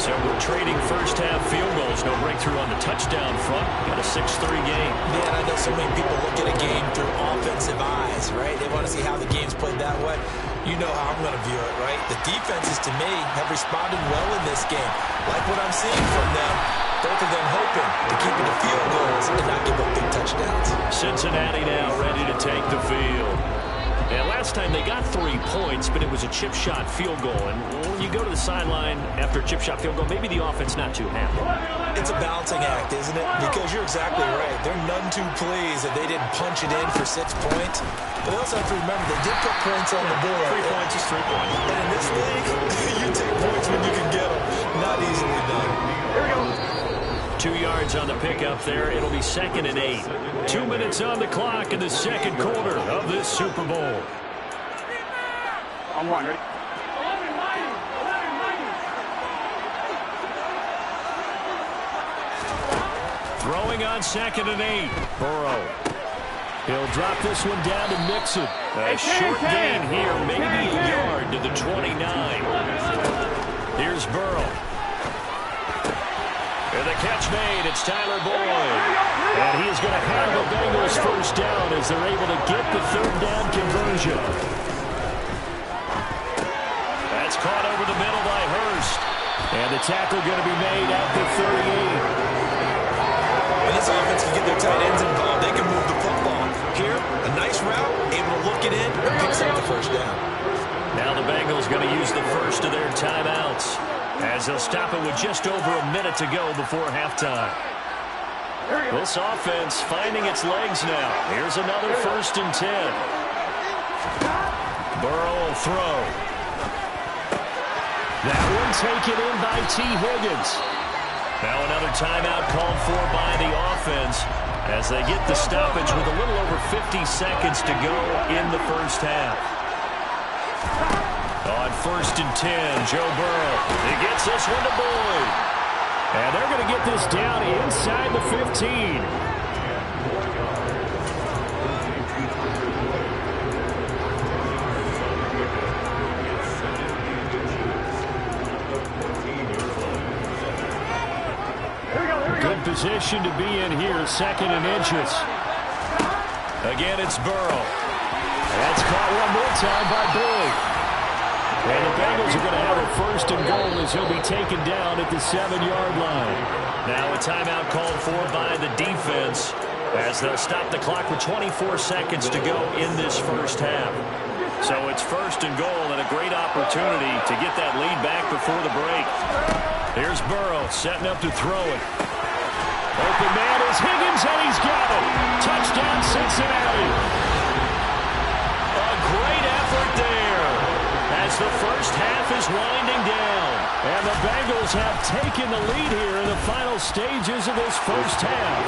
So we're trading first half field goals. No breakthrough on the touchdown front. Got a 6-3 game. Man, I know so many people look at a game through offensive eyes, right? They want to see how the game's played that way. You know how I'm going to view it, right? The defenses, to me, have responded well in this game. Like what I'm seeing from them, both of them hoping to keep it to field goals and not give up big touchdowns. Cincinnati now ready to take the field. And last time they got 3 points, but it was a chip shot field goal. And when you go to the sideline after a chip shot field goal, maybe the offense not too happy. It's a balancing act, isn't it? Because you're exactly right. They're none too pleased that they didn't punch it in for 6 points. But they also have to remember they did put points on the board. 3 points is 3 points. And in this league, you take points when you can get them. Not easily done. Here we go. 2 yards on the pickup there. It'll be 2nd and 8. 2 minutes on the clock in the second quarter of this Super Bowl. I'm wondering. Throwing on 2nd and 8. Burrow. He'll drop this one down to Mixon. A short gain here, maybe a yard to the 29. Here's Burrow. And the catch made, it's Tyler Boyd. And he is going to have the Bengals first down as they're able to get the 3rd down conversion. That's caught over the middle by Hurst. And the tackle going to be made at the 38. When this offense can get their tight ends involved, they can move the football. Here, a nice route, able to look it in, and picks up the first down. Now the Bengals going to use the first of their timeouts, as they'll stop it with just over a minute to go before halftime. This offense finding its legs now. Here's another 1st and 10. Burrow will throw. That one taken in by T. Higgins. Now another timeout called for by the offense as they get the stoppage with a little over 50 seconds to go in the first half. On 1st and 10, Joe Burrow. He gets this one to Boyd. And they're going to get this down inside the 15. Good position to be in here, 2nd and inches. Again, it's Burrow. That's caught one more time by Boyd. And the Bengals are going to have a 1st and goal as he'll be taken down at the 7-yard line. Now a timeout called for by the defense as they'll stop the clock with 24 seconds to go in this first half. So it's 1st and goal and a great opportunity to get that lead back before the break. Here's Burrow setting up to throw it. Open man is Higgins, and he's got it. Touchdown, Cincinnati. A great effort there as the first half is winding down. And the Bengals have taken the lead here in the final stages of this first half.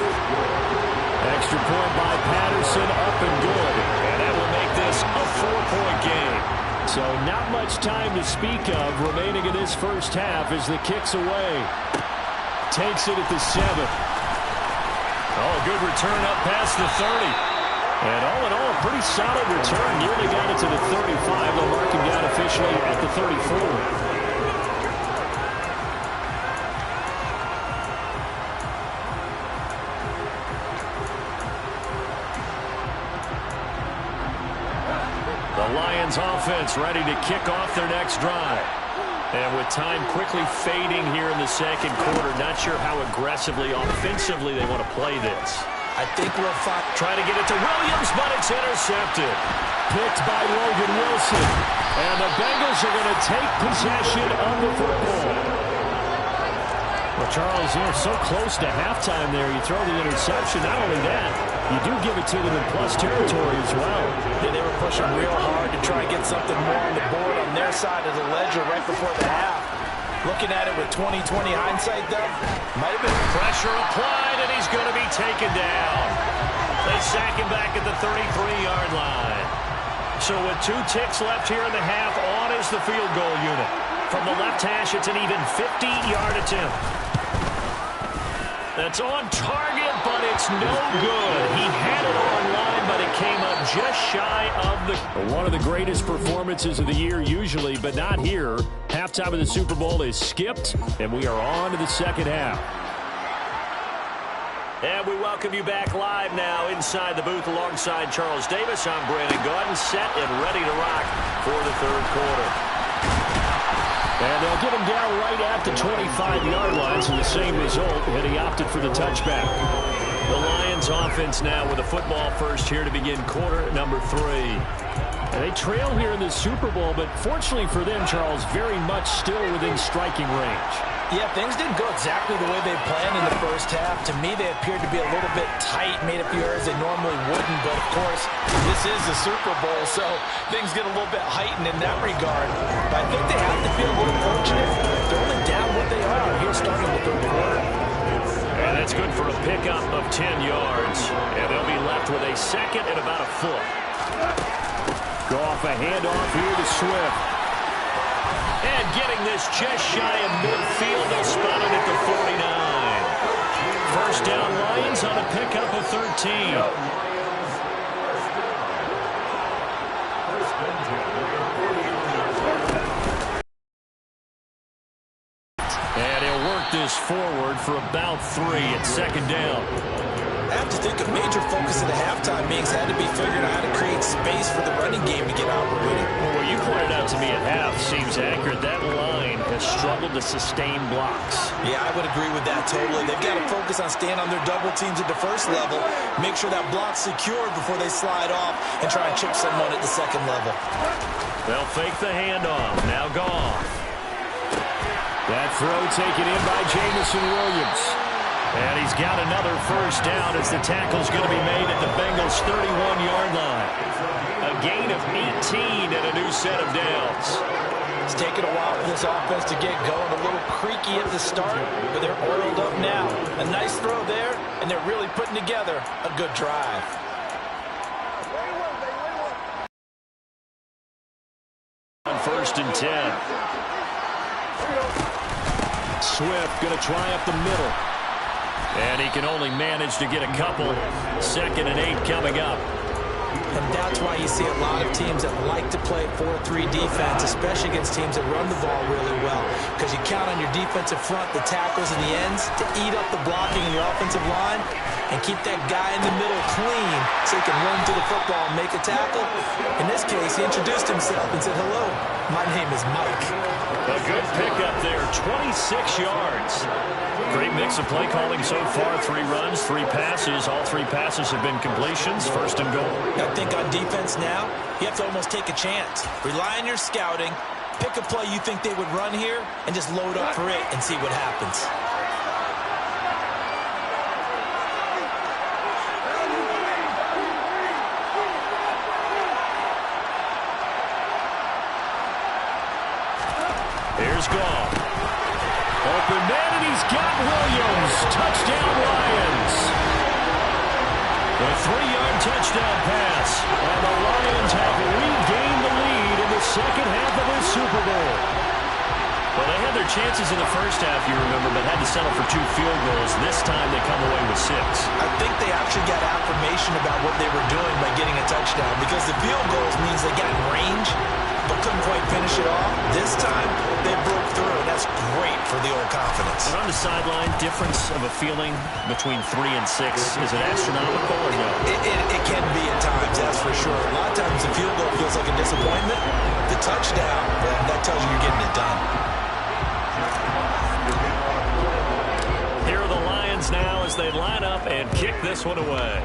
Extra point by Patterson, up and good. And that will make this a 4-point game. So not much time to speak of remaining in this first half as the kick's away. Takes it at the 7. Oh, good return up past the 30. And all in all, a pretty solid return. Nearly got it to the 35. They'll mark him down officially at the 34. The Lions offense ready to kick off their next drive. And with time quickly fading here in the second quarter, not sure how aggressively, offensively they want to play this. I think we'll find... Trying to get it to Williams, but it's intercepted. Picked by Logan Wilson. And the Bengals are going to take possession of the football. Well, Charles, so close to halftime there. You throw the interception. Not only that, you do give it to them in plus territory as well. Yeah, they were pushing real hard to try and get something more on the board on their side of the ledger right before the half. Looking at it with 20/20 hindsight, though, might have been pressure applied, and he's going to be taken down. They sack him back at the 33-yard line. So with 2 ticks left here in the half, on is the field goal unit. From the left hash, it's an even 50-yard attempt. That's on target, but it's no good. He had it on line, but it came up just shy of the... One of the greatest performances of the year usually, but not here. Halftime of the Super Bowl is skipped, and we are on to the second half. And we welcome you back live now inside the booth alongside Charles Davis. I'm Brandon Gaudin, set and ready to rock for the third quarter. And they'll get him down right at the 25-yard line, so the same result, and he opted for the touchback. The Lions offense now with a football first here to begin quarter number 3. And they trail here in the Super Bowl, but fortunately for them, Charles, very much still within striking range. Yeah, things didn't go exactly the way they planned in the first half. To me, they appeared to be a little bit tight, made a few errors they normally wouldn't. But, of course, this is the Super Bowl, so things get a little bit heightened in that regard. But I think they have to feel a little fortunate. They're only down what they are here starting the third quarter. And that's good for a pickup of 10 yards. And they'll be left with a second and about a foot. Go off a handoff here to Swift. And getting this just shy of midfield, they'll spot it at the 49. First down, Lions on a pickup of 13. And he'll work this forward for about 3 at second down. I have to think a major focus of the halftime meetings had to be figuring out how to create space for the running game to get operating. Well, what you pointed out to me at half seems accurate. That line has struggled to sustain blocks. Yeah, I would agree with that totally. They've got to focus on staying on their double teams at the first level, make sure that block's secured before they slide off and try and chip someone at the second level. They'll fake the handoff. Now Goff. That throw taken in by Jameson Williams. And he's got another first down as the tackle's going to be made at the Bengals' 31-yard line. A gain of 18 and a new set of downs. It's taken a while for this offense to get going. A little creaky at the start, but they're oiled up now. A nice throw there, and they're really putting together a good drive. On 1st and 10. Swift going to try up the middle. And he can only manage to get a couple. 2nd and 8 coming up. And that's why you see a lot of teams that like to play 4-3 defense, especially against teams that run the ball really well. Because you count on your defensive front, the tackles and the ends, to eat up the blocking in your offensive line and keep that guy in the middle clean so he can run through the football and make a tackle. In this case, he introduced himself and said, "Hello, my name is Mike." A good pickup there, 26 yards. Great mix of play calling so far. 3 runs, 3 passes. All 3 passes have been completions. 1st and goal. I think on defense now, you have to almost take a chance. Rely on your scouting. Pick a play you think they would run here and just load up for it and see what happens. Here's Goff. Open man, and he's got Williams. Touchdown, Lions. The 3-yard touchdown pass. And the Lions have regained the lead in the second half of this Super Bowl. Well, they had their chances in the first half, you remember, but had to settle for 2 field goals. This time they come away with 6. I think they actually got affirmation about what they were doing by getting a touchdown, because the field goals means they got in range but couldn't quite finish it off. This time they broke through, and that's great for the old confidence. And on the sideline, difference of a feeling between 3 and 6, is it astronomical or no? It can be at times, that's for sure. A lot of times the field goal feels like a disappointment. The touchdown, that tells you you're getting it done. Here are the Lions now as they line up and kick this one away.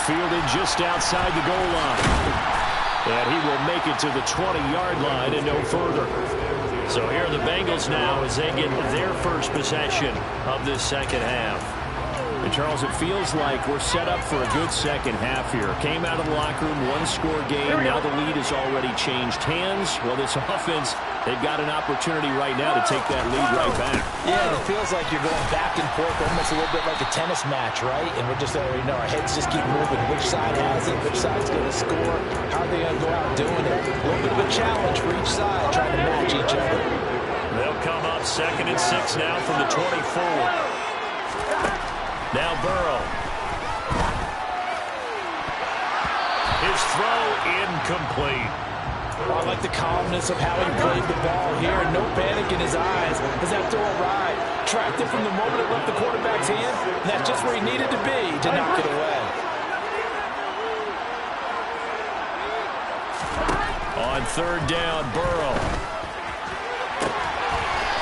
Fielded just outside the goal line. And he will make it to the 20-yard line and no further. So here are the Bengals now as they get their first possession of this second half. And Charles, it feels like we're set up for a good second half here. Came out of the locker room, 1-score game. Now the lead has already changed hands. Well, this offense, they've got an opportunity right now to take that lead right back. Yeah, it feels like you're going back and forth, almost a little bit like a tennis match, right? And we're just already know our heads just keep moving. Which side has it? Which side's going to score? How are they going to go out doing it? A little bit of a challenge for each side, trying to match each other. They'll come up 2nd and 6 now from the 24. Now Burrow. His throw incomplete. I like the calmness of how he played the ball here. No panic in his eyes as that throw arrived. Tracked it from the moment it left the quarterback's hand. And that's just where he needed to be to knock it away. On 3rd down, Burrow.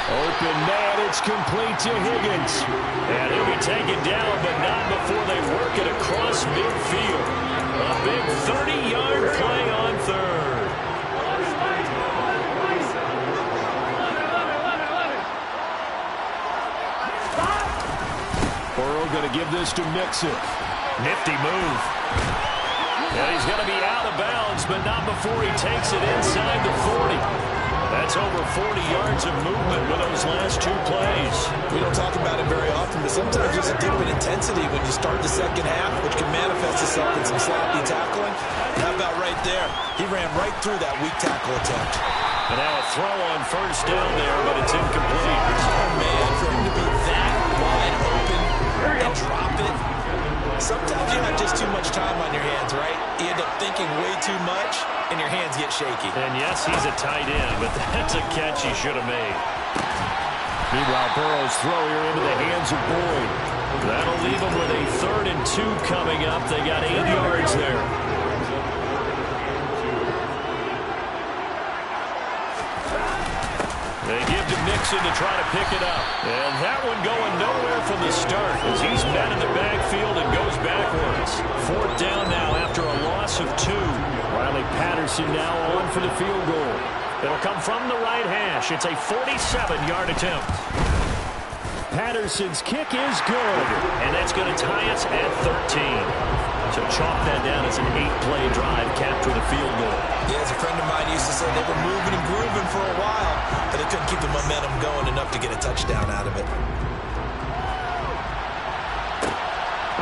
Open man, it's complete to Higgins. And he'll be taken down, but not before they work it across midfield. A big 30-yard play on 3rd. Burrow going to give this to Mixon. Nifty move. And he's going to be out of bounds, but not before he takes it inside the 40. That's over 40 yards of movement with those last 2 plays. We don't talk about it very often, but sometimes there's a dip in intensity when you start the second half, which can manifest itself in some sloppy tackling. How about right there? He ran right through that weak tackle attempt. And now a throw on 1st down there, but it's incomplete. Oh, man, for him to be that wide open and drop it. Sometimes you have just too much time on your hands, right? You end up thinking way too much, and your hands get shaky. And yes, he's a tight end, but that's a catch he should have made. Meanwhile, Burrow's throw here into the hands of Boyd. That'll leave him with a 3rd and 2 coming up. They got 8 yards there. They give to Mixon to try to pick it up. And that one going nowhere from the start as he's met in the backfield and goes backwards. 4th down now after a loss of 2. Riley Patterson now on for the field goal. It'll come from the right hash. It's a 47-yard attempt. Patterson's kick is good, and that's going to tie us at 13. So chalk that down as an 8-play drive capped with a field goal. Yeah, as a friend of mine used to say, they were moving and grooving for a while, but they couldn't keep the momentum going enough to get a touchdown out of it.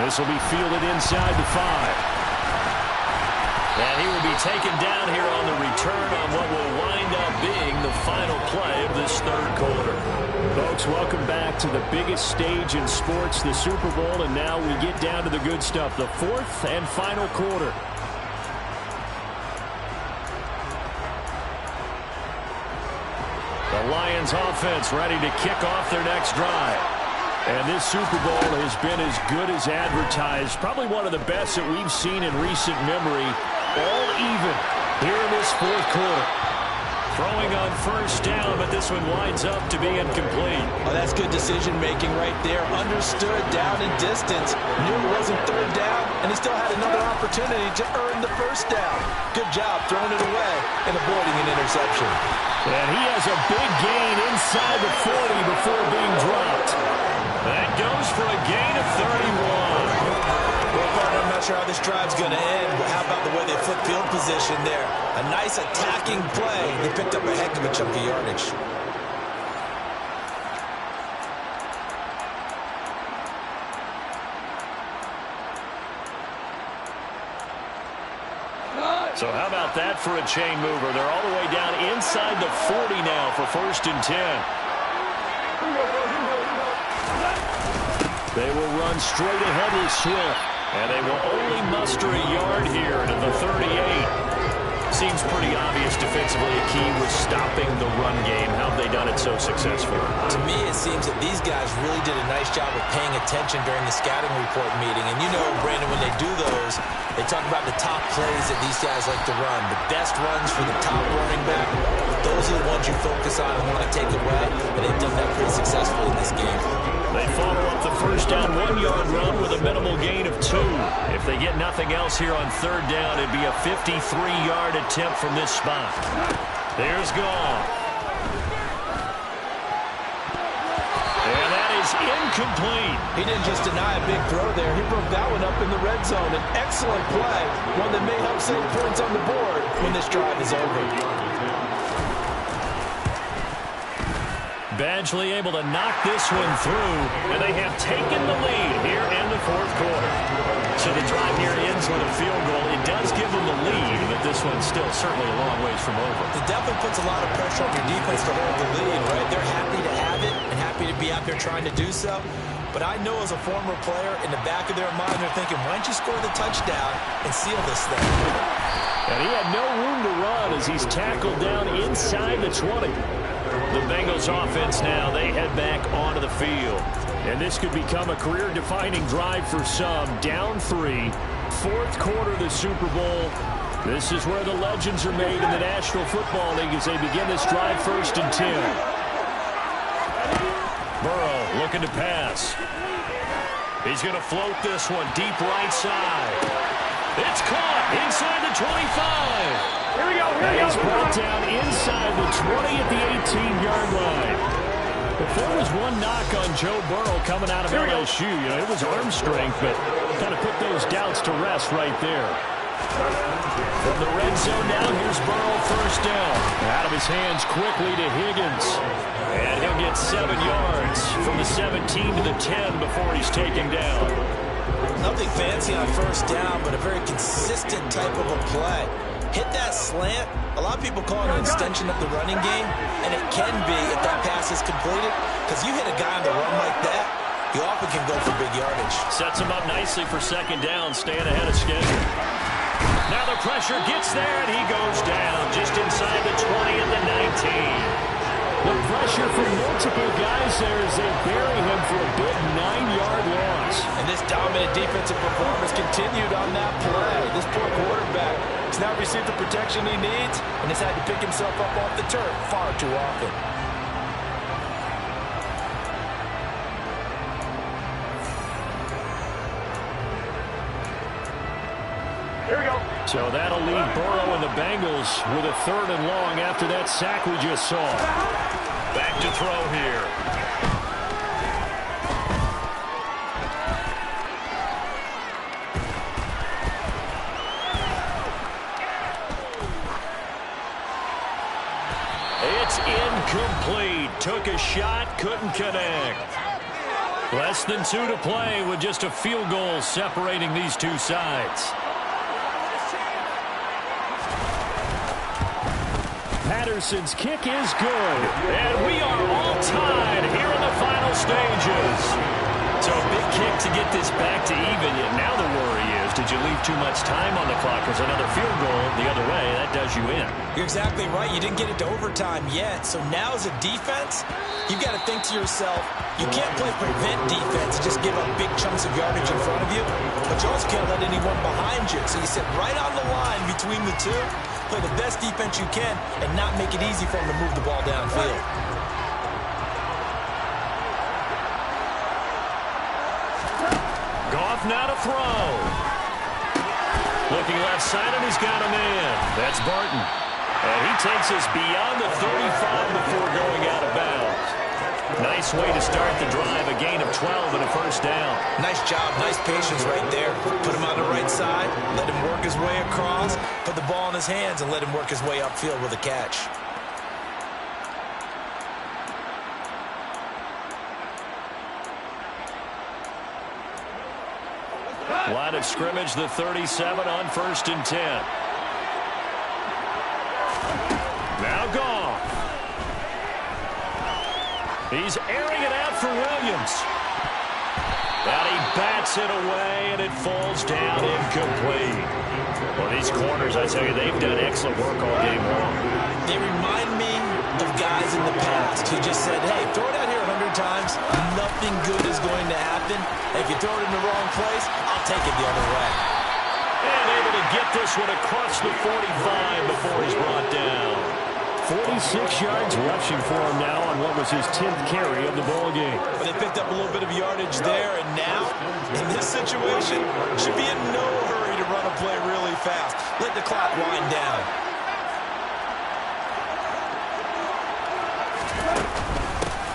This will be fielded inside the 5. And he will be taken down here on the return on what will wind up being the final play of this 3rd quarter. Folks, welcome back to the biggest stage in sports, the Super Bowl, and now we get down to the good stuff, the 4th and final quarter. The Lions offense ready to kick off their next drive. And this Super Bowl has been as good as advertised. Probably one of the best that we've seen in recent memory. All even here in this 4th quarter. Throwing on 1st down, but this one winds up to be incomplete. Oh, that's good decision-making right there. Understood down and distance. Knew it wasn't 3rd down, and he still had another opportunity to earn the 1st down. Good job throwing it away and avoiding an interception. And he has a big gain inside the 40 before being dropped. That goes for a gain of 31. Well, partner, I'm not sure how this drive's going to end, but how about the way they flip field position there? A nice attacking play. They picked up a heck of a chunk of yardage. So how about that for a chain mover? They're all the way down inside the 40 now for 1st and 10. They will run straight ahead with Swift, and they will only muster a yard here to the 38. Seems pretty obvious defensively a key was stopping the run game. How have they done it so successfully? To me, it seems that these guys really did a nice job of paying attention during the scouting report meeting. And you know, Brandon, when they do those, they talk about the top plays that these guys like to run. The best runs for the top running back. Those are the ones you focus on and want to take away. And they've done that pretty successfully in this game. They follow up the first down 1-yard run with a minimal gain of 2. If they get nothing else here on 3rd down, it'd be a 53-yard attempt from this spot. There's Goff. And that is incomplete. He didn't just deny a big throw there. He broke that one up in the red zone. An excellent play, one that may help save points on the board when this drive is over. Badgley able to knock this one through, and they have taken the lead here in the 4th quarter. So the drive here ends with a field goal. It does give them the lead, but this one's still certainly a long ways from over. It definitely puts a lot of pressure on your defense to hold the lead, right? They're happy to have it and happy to be out there trying to do so. But I know as a former player, in the back of their mind, they're thinking, why don't you score the touchdown and seal this thing? And he had no room to run as he's tackled down inside the 20. The Bengals offense now, they head back onto the field. And this could become a career-defining drive for some. Down 3, 4th quarter of the Super Bowl. This is where the legends are made in the National Football League as they begin this drive 1st and 10. Burrow looking to pass. He's going to float this one deep right side. It's caught inside the 25. Here we go, and he's brought down inside the 20 at the 18-yard line. If there was one knock on Joe Burrow coming out of LSU, you know, it was arm strength, but kind of put those doubts to rest right there. From the red zone now, here's Burrow 1st down. Out of his hands quickly to Higgins. And he'll get 7 yards from the 17 to the 10 before he's taken down. Nothing fancy on 1st down, but a very consistent type of a play. Hit that slant. A lot of people call it an extension of the running game, and it can be if that pass is completed, because you hit a guy on the run like that, you often can go for big yardage. Sets him up nicely for 2nd down, staying ahead of schedule. Now the pressure gets there, and he goes down just inside the 20 at the 19. The pressure from multiple guys there as they bury him for a big 9-yard loss. And this dominant defensive performance continued on that play. This poor quarterback has now received the protection he needs and has had to pick himself up off the turf far too often. Here we go. So that'll leave Burrow and the Bengals with a 3rd and long after that sack we just saw. Back to throw here. It's incomplete. Took a shot, couldn't connect. Less than 2 to play with just a field goal separating these two sides. Patterson's kick is good. And we are all tied here in the final stages. So a big kick to get this back to even. Now the worry is, did you leave too much time on the clock? Because another field goal the other way, that does you in. You're exactly right. You didn't get it to overtime yet. So now as a defense, you've got to think to yourself, you can't play prevent defense and just give up big chunks of yardage in front of you. But you also can't let anyone behind you. So you sit right on the line between the two. Play the best defense you can and not make it easy for them to move the ball downfield. Goff now to throw. Looking left side, and he's got a man. That's Barton. And he takes us beyond the 35 before going out of bounds. Nice way to start the drive, a gain of 12 and a 1st down. Nice job, nice patience right there. Put him on the right side, let him work his way across, put the ball in his hands, and let him work his way upfield with a catch. Line of scrimmage, the 37 on 1st and 10. He's airing it out for Williams. And he bats it away, and it falls down incomplete. Well, these corners, I tell you, they've done excellent work all game long. They remind me of guys in the past who just said, hey, throw it out here 100 times, nothing good is going to happen. If you throw it in the wrong place, I'll take it the other way. And able to get this one across the 45 before he's brought down. 46 yards rushing for him now on what was his 10th carry of the ball game. But they picked up a little bit of yardage there, and now, in this situation, should be in no hurry to run a play really fast. Let the clock wind down.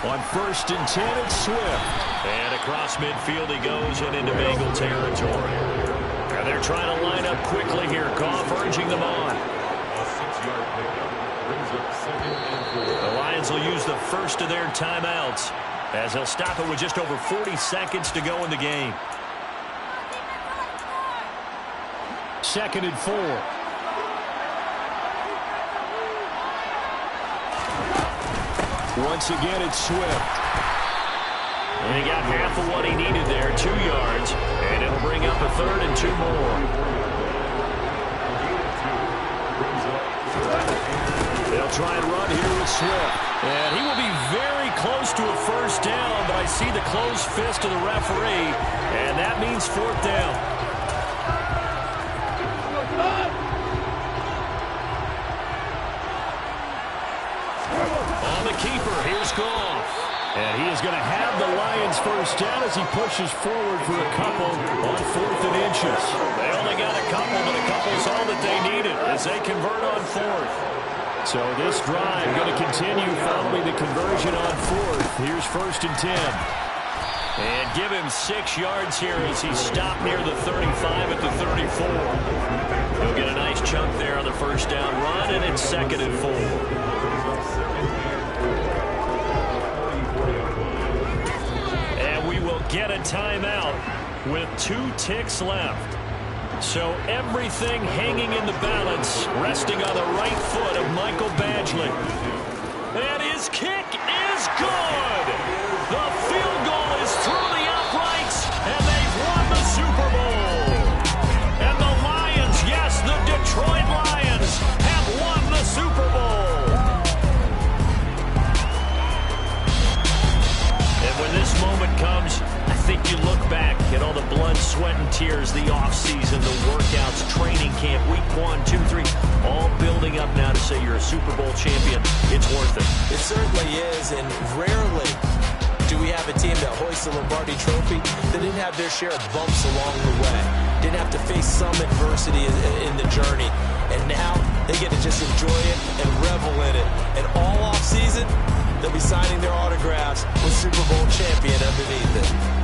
On 1st and 10, it's Swift. And across midfield he goes and into Bengal territory. And they're trying to line up quickly here. Goff urging them on. The Lions will use the first of their timeouts as they'll stop it with just over 40 seconds to go in the game. 2nd and 4. Once again, it's Swift. And he got half of what he needed there, 2 yards, and it'll bring up a 3rd and 2 more. They'll try and run here with Swift. And he will be very close to a first down, but I see the closed fist of the referee, and that means 4th down. On the keeper, here's Goff. And he is going to have the Lions first down as he pushes forward for a couple on 4th and inches. They only got a couple, but a couple's all that they needed as they convert on 4th. So this drive going to continue following the conversion on 4th. Here's 1st and 10. And give him 6 yards here as he stopped near the 35 at the 34. He'll get a nice chunk there on the first down run, and it's 2nd and 4. And we will get a timeout with 2 ticks left. So everything hanging in the balance, resting on the right foot of Michael Badgley. And his kick is good. The field goal is through the uprights, and they've won the Super Bowl. And the Lions, yes, the Detroit Lions, have won the Super Bowl. And when this moment comes, I think you look back at all the blood, sweat, and tears, the offseason, the workouts, training camp, week 1, 2, 3, all building up now to say you're a Super Bowl champion. It's worth it. It certainly is, and rarely do we have a team that hoists the Lombardi Trophy that didn't have their share of bumps along the way, didn't have to face some adversity in the journey, and now they get to just enjoy it and revel in it. And all offseason, they'll be signing their autographs with Super Bowl champion underneath it.